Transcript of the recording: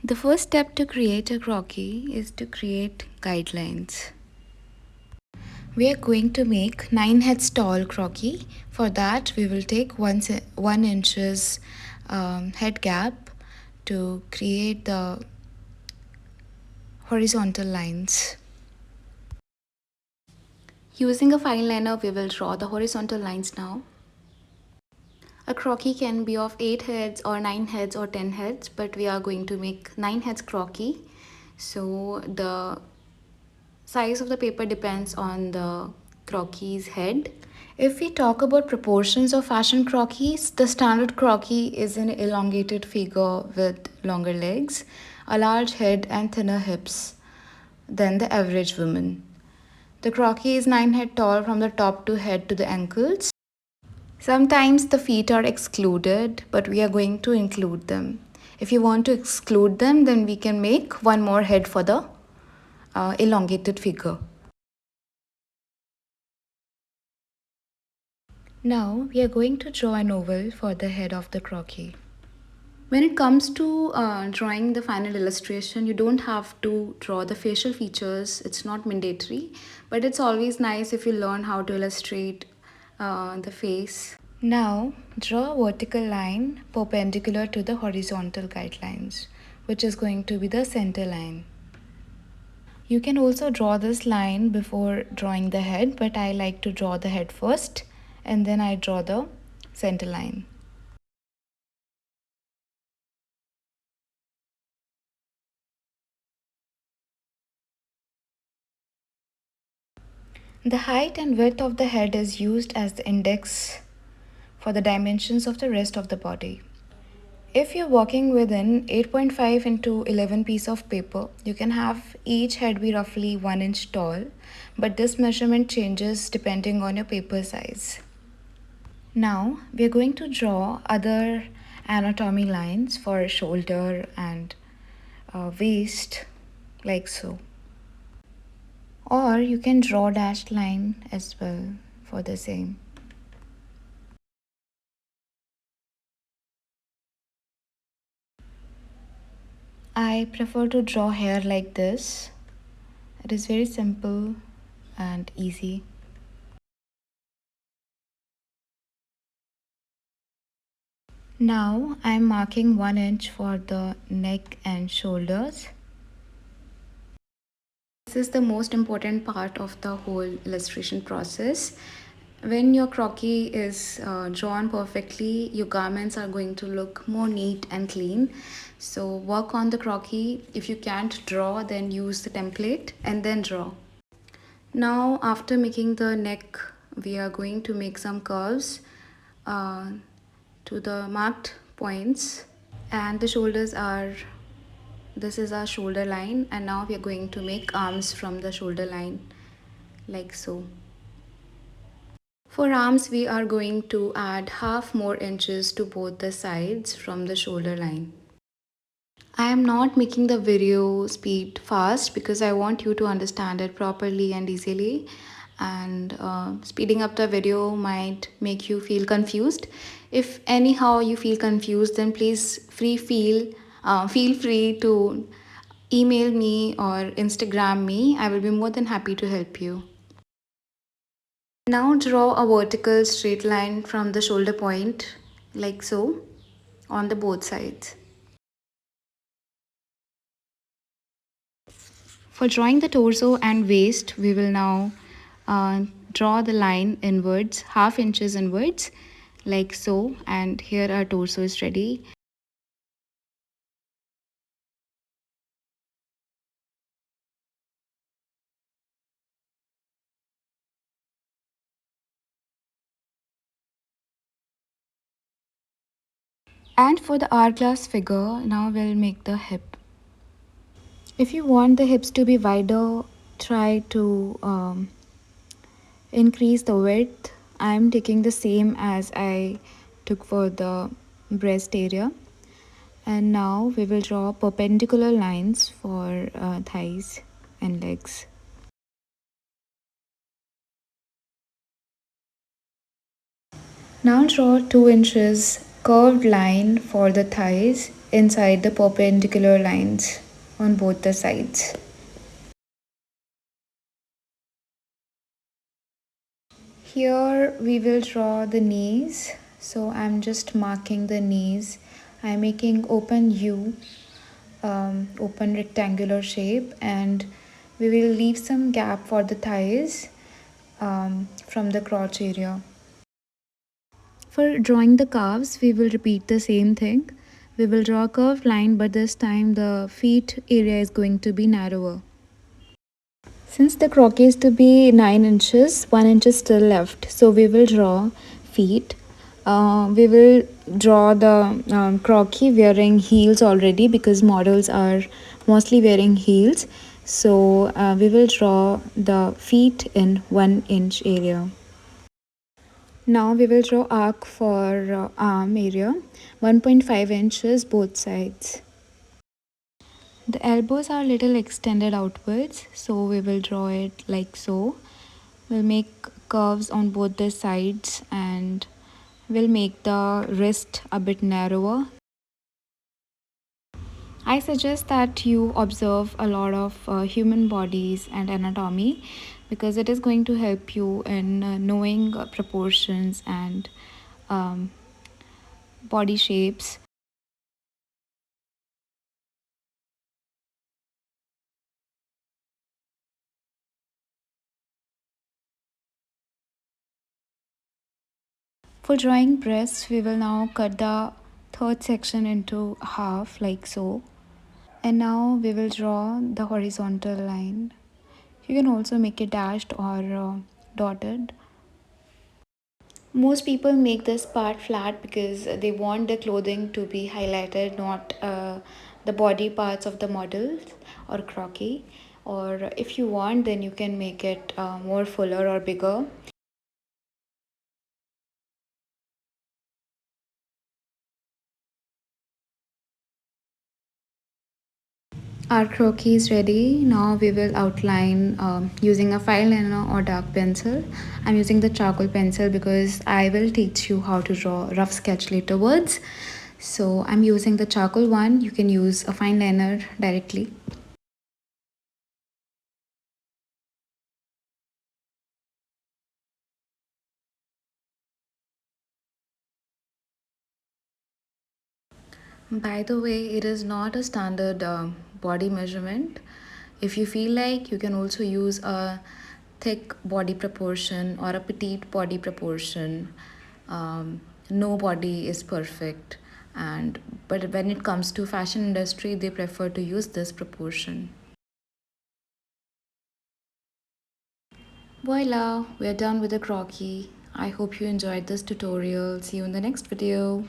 The first step to create a croquis is to create guidelines. We are going to make 9 heads tall croquis. For that, we will take 1 inches head gap to create the horizontal lines. Using a fine liner, we will draw the horizontal lines now. A croquis can be of 8 heads or 9 heads or 10 heads, but we are going to make 9 heads croquis. So the size of the paper depends on the croquis head. If we talk about proportions of fashion croquis, the standard croquis is an elongated figure with longer legs, a large head, and thinner hips than the average woman. The croquis is 9 head tall from the top to head to the ankles. Sometimes the feet are excluded, but we are going to include them. If you want to exclude them, then we can make one more head for the elongated figure. Now we are going to draw an oval for the head of the croquis. When it comes to drawing the final illustration, you don't have to draw the facial features, it's not mandatory, but it's always nice if you learn how to illustrate the face. Now draw a vertical line perpendicular to the horizontal guidelines, which is going to be the center line. You can also draw this line before drawing the head, but I like to draw the head first and then I draw the center line. The height and width of the head is used as the index for the dimensions of the rest of the body. If you're working within 8.5 into 11 piece of paper, you can have each head be roughly 1 inch tall, but this measurement changes depending on your paper size. Now we are going to draw other anatomy lines for shoulder and waist like so. Or you can draw dashed line as well for the same. I prefer to draw hair like this. It is very simple and easy. Now I am marking 1 inch for the neck and shoulders. This is the most important part of the whole illustration process. When your croquis is drawn perfectly, your garments are going to look more neat and clean. So work on the croquis. If you can't draw, then use the template and then draw. Now after making the neck, we are going to make some curves uh, to the marked points, and the shoulders are, this is our shoulder line, and now we are going to make arms from the shoulder line like so. For arms, we are going to add half more inches to both the sides from the shoulder line. I am not making the video speed fast because I want you to understand it properly and easily, and speeding up the video might make you feel confused. If anyhow you feel confused, then please feel free to email me or Instagram me. I will be more than happy to help you. Now draw a vertical straight line from the shoulder point like so on the both sides. For drawing the torso and waist, we will now draw the line inwards, half inches inwards like so, and here our torso is ready. And for the hourglass figure, now we'll make the hip. If you want the hips to be wider, try to increase the width. I'm taking the same as I took for the breast area. And now we will draw perpendicular lines for thighs and legs. Now draw 2 inches curved line for the thighs inside the perpendicular lines on both the sides. Here we will draw the knees. So I'm just marking the knees. I'm making open U, open rectangular shape, and we will leave some gap for the thighs from the crotch area. For drawing the calves, we will repeat the same thing. We will draw a curved line, but this time the feet area is going to be narrower. Since the croquis is to be 9 inches, 1 inch is still left. So we will draw feet. We will draw the croquis wearing heels already because models are mostly wearing heels. So we will draw the feet in 1 inch area. Now we will draw arc for arm area, 1.5 inches both sides. The elbows are little extended outwards, so we will draw it like so. We'll make curves on both the sides and we'll make the wrist a bit narrower. I suggest that you observe a lot of human bodies and anatomy because it is going to help you in knowing proportions and um, body shapes. For drawing breasts, we will now cut the third section into half like so. And now we will draw the horizontal line. You can also make it dashed or dotted. Most people make this part flat because they want the clothing to be highlighted, not the body parts of the models or croquis. Or if you want, then you can make it more fuller or bigger. Our croquis is ready. Now we will outline using a fine liner or dark pencil. I'm using the charcoal pencil because I will teach you how to draw rough sketch later words. So I'm using the charcoal one. You can use a fine liner directly. By the way, it is not a standard body measurement. If you feel like, you can also use a thick body proportion or a petite body proportion. No body is perfect, and but when it comes to fashion industry, they prefer to use this proportion. Voila, we are done with the croquis. I hope you enjoyed this tutorial. See you in the next video.